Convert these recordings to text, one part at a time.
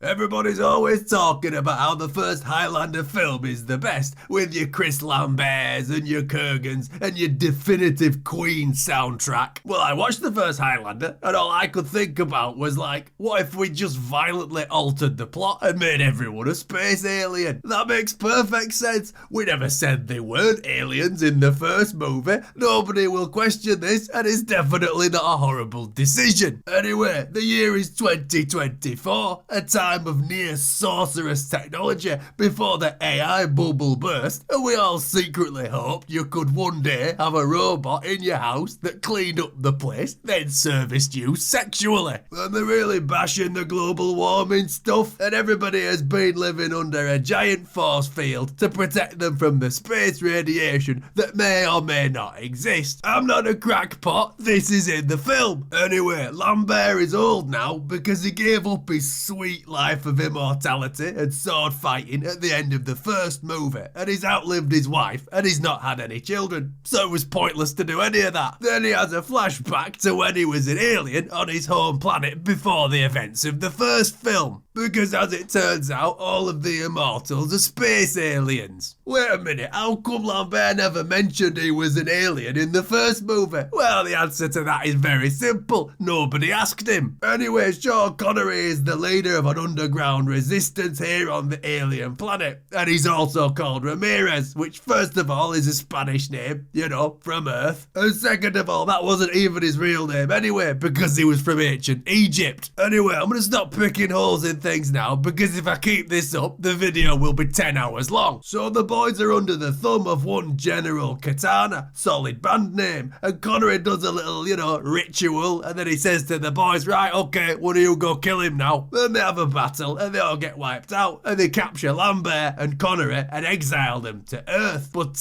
Everybody's always talking about how the first Highlander film is the best, with your Chris Lamberts and your Kurgans and your definitive Queen soundtrack. Well, I watched the first Highlander, and all I could think about was like, what if we just violently altered the plot and made everyone a space alien? That makes perfect sense. We never said they weren't aliens in the first movie. Nobody will question this, and it's definitely not a horrible decision. Anyway, the year is 2024, a time of near sorcerous technology before the AI bubble burst, and we all secretly hoped you could one day have a robot in your house that cleaned up the place, then serviced you sexually. And they're really bashing the global warming stuff, and everybody has been living under a giant force field to protect them from the space radiation that may or may not exist. I'm not a crackpot, this is in the film. Anyway, Lambert is old now because he gave up his sweet life of immortality and sword fighting at the end of the first movie, and he's outlived his wife and he's not had any children, so it was pointless to do any of that. Then he has a flashback to when he was an alien on his home planet before the events of the first film, because as it turns out, all of the immortals are space aliens. Wait a minute, how come Lambert never mentioned he was an alien in the first movie? Well, the answer to that is very simple. Nobody asked him. Anyway, Sean Connery is the leader of an underground resistance here on the alien planet, and he's also called Ramirez, which first of all is a Spanish name, you know, from Earth, and second of all, that wasn't even his real name anyway, because he was from ancient Egypt. Anyway, I'm gonna stop picking holes in things now, because if I keep this up, the video will be 10 hours long. So the boys are under the thumb of one General Katana, solid band name, and Connery does a little, you know, ritual, and then he says to the boys, right, okay, one of you go kill him now. Then they have a battle, and they all get wiped out, and they capture Lambert and Connery and exile them to Earth, but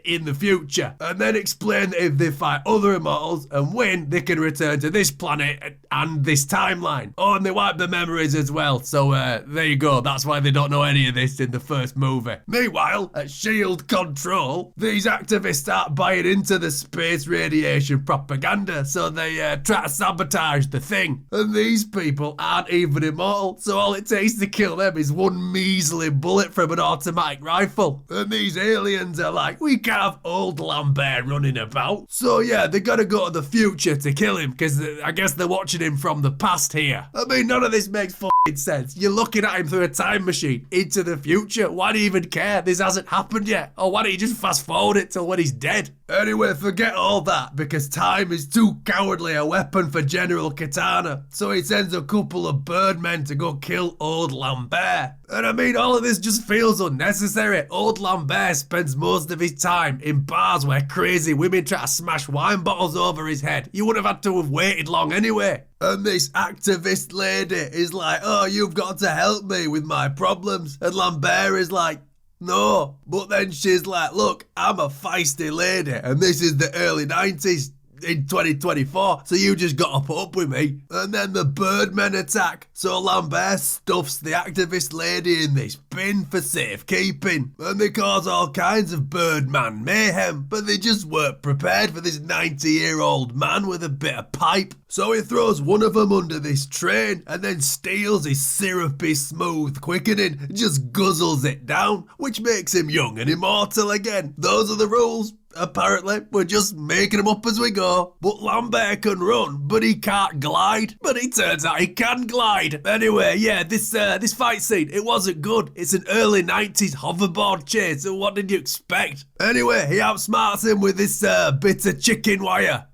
in the future, and then explain that if they fight other immortals and win, they can return to this planet and this timeline. Oh, and they wipe the memories as well, so there you go, that's why they don't know any of this in the first movie. Meanwhile, at SHIELD Control, these activists start buying into the space radiation propaganda, so they try to sabotage the thing, and these people aren't even immortal, so all it takes to kill them is one measly bullet from an automatic rifle. And these aliens are like, we can't have old Lambert running about. So yeah, they gotta go to the future to kill him, because I guess they're watching him from the past here. I mean, none of this makes f***ing sense. You're looking at him through a time machine into the future. Why do you even care? This hasn't happened yet. Or why don't you just fast forward it till when he's dead? Anyway, forget all that, because time is too cowardly a weapon for General Katana, so he sends a couple of birdmen to go kill old Lambert. And I mean, all of this just feels unnecessary. Old Lambert spends most of his time in bars where crazy women try to smash wine bottles over his head. You would have had to have waited long anyway. And this activist lady is like, oh, you've got to help me with my problems. And Lambert is like, no. But then she's like, look, I'm a feisty lady, and this is the early 90s. In 2024, so you just gotta put up with me. And then the birdmen attack, so Lambert stuffs the activist lady in this bin for safekeeping, and they cause all kinds of birdman mayhem, but they just weren't prepared for this 90-year-old man with a bit of pipe. So he throws one of them under this train and then steals his syrupy smooth quickening, just guzzles it down, which makes him young and immortal again. Those are the rules. Apparently, we're just making them up as we go. But Lambert can run, but he can't glide. But it turns out he can glide. Anyway, yeah, this fight scene, it wasn't good. It's an early 90s hoverboard chase, so what did you expect? Anyway, he outsmarts him with this bit of chicken wire.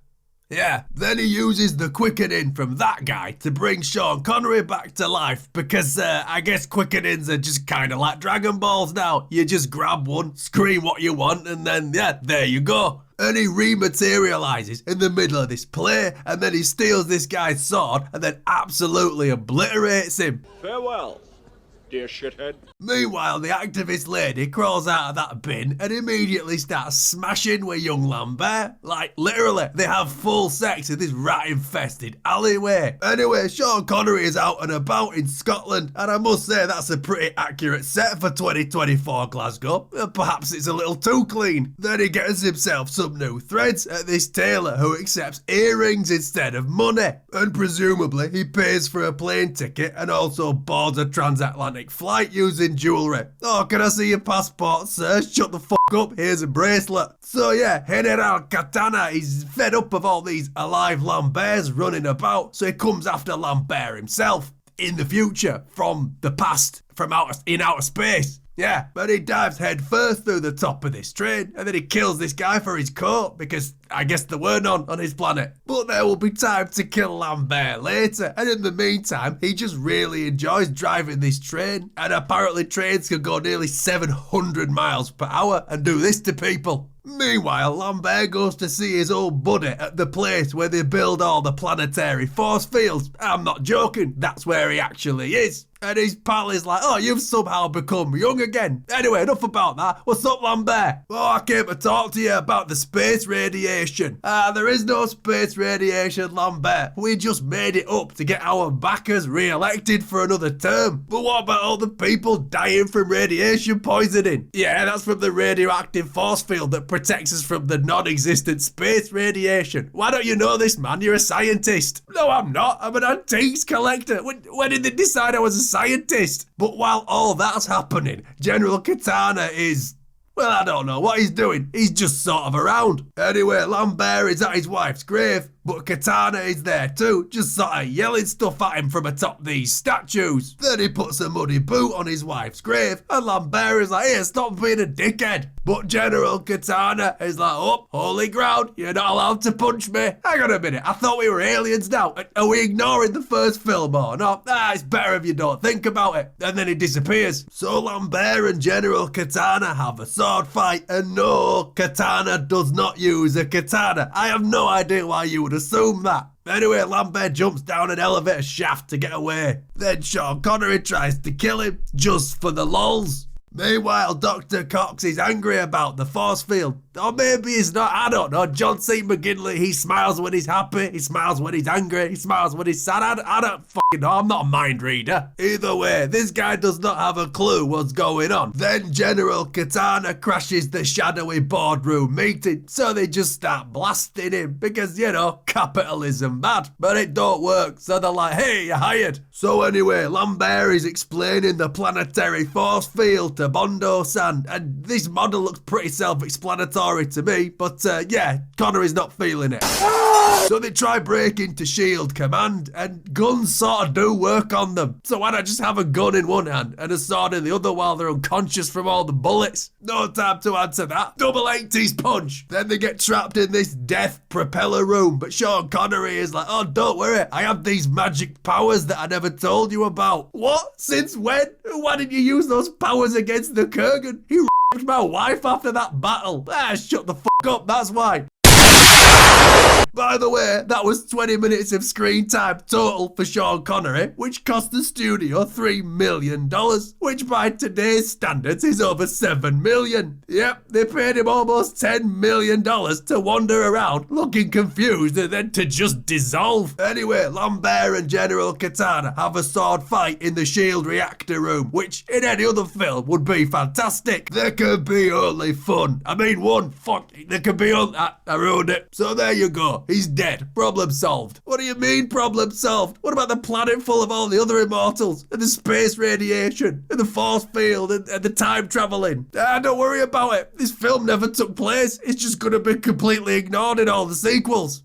Yeah, then he uses the quickening from that guy to bring Sean Connery back to life, because I guess quickenings are just kind of like Dragon Balls now. You just grab one, scream what you want, and then, yeah, there you go. And he rematerializes in the middle of this play, and then he steals this guy's sword and then absolutely obliterates him. Farewell. dear shithead. Meanwhile, the activist lady crawls out of that bin and immediately starts smashing with young Lambert. Like, literally, they have full sex in this rat-infested alleyway. Anyway, Sean Connery is out and about in Scotland, and I must say that's a pretty accurate set for 2024 Glasgow. Perhaps it's a little too clean. Then he gets himself some new threads at this tailor who accepts earrings instead of money. And presumably, he pays for a plane ticket and also boards a transatlantic flight using jewellery. Oh, can I see your passport, sir? Shut the fuck up, here's a bracelet. So yeah, General Katana is fed up of all these alive Lamberts running about, so he comes after Lambert himself in the future, from the past, in outer space. Yeah, but he dives head first through the top of this train, and then he kills this guy for his coat, because I guess there were none on his planet. But there will be time to kill Lambert later, and in the meantime, he just really enjoys driving this train, and apparently trains can go nearly 700 miles per hour and do this to people. Meanwhile, Lambert goes to see his old buddy at the place where they build all the planetary force fields. I'm not joking, that's where he actually is. And his pal is like, oh, you've somehow become young again. Anyway, enough about that. What's up, Lambert? Oh, I came to talk to you about the space radiation. There is no space radiation, Lambert. We just made it up to get our backers re-elected for another term. But what about all the people dying from radiation poisoning? Yeah, that's from the radioactive force field that protects us from the non-existent space radiation. Why don't you know this, man? You're a scientist. No, I'm not. I'm an antiques collector. When did they decide I was a scientist? But while all that's happening, General Katana is... well, I don't know what he's doing. He's just sort of around. Anyway, Lambert is at his wife's grave, but Katana is there too, just sort of yelling stuff at him from atop these statues. Then he puts a muddy boot on his wife's grave, and Lambert is like, hey, stop being a dickhead. But General Katana is like, oh, holy ground, you're not allowed to punch me. Hang on a minute, I thought we were aliens now. Are we ignoring the first film or not? It's better if you don't think about it. And then he disappears. So Lambert and General Katana have a sword fight, and no, Katana does not use a katana. I have no idea why you would assume that. Anyway, Lambert jumps down an elevator shaft to get away. Then Sean Connery tries to kill him, just for the lols. Meanwhile, Dr. Cox is angry about the force field. Or maybe he's not, I don't know. John C. McGinley, he smiles when he's happy, he smiles when he's angry, he smiles when he's sad. I don't fucking know, I'm not a mind reader. Either way, this guy does not have a clue what's going on. Then General Katana crashes the shadowy boardroom meeting, so they just start blasting him, because, you know, capitalism mad. But it don't work, so they're like, hey, you're hired. So anyway, Lambert is explaining the planetary force field to Bondo-san, and this model looks pretty self-explanatory to me, but yeah, Connery's not feeling it. So they try breaking to Shield Command, and guns sort of do work on them. So why not just have a gun in one hand and a sword in the other while they're unconscious from all the bullets? No time to answer that. Double 80s punch. Then they get trapped in this death propeller room, but Sean Connery is like, oh, don't worry, I have these magic powers that I never told you about. What? Since when? Why didn't you use those powers against the Kurgan? He raped my wife after that battle. Shut the fuck up, that's why. By the way, that was 20 minutes of screen time total for Sean Connery, which cost the studio $3 million, which by today's standards is over $7 million. Yep, they paid him almost $10 million to wander around looking confused and then to just dissolve. Anyway, Lambert and General Katana have a sword fight in the SHIELD reactor room, which in any other film would be fantastic. There could be only fun. I mean, there could be only... I ruined it. So there you go. He's dead. Problem solved. What do you mean problem solved? What about the planet full of all the other immortals? And the space radiation? And the force field? And the time traveling? Don't worry about it. This film never took place. It's just gonna be completely ignored in all the sequels.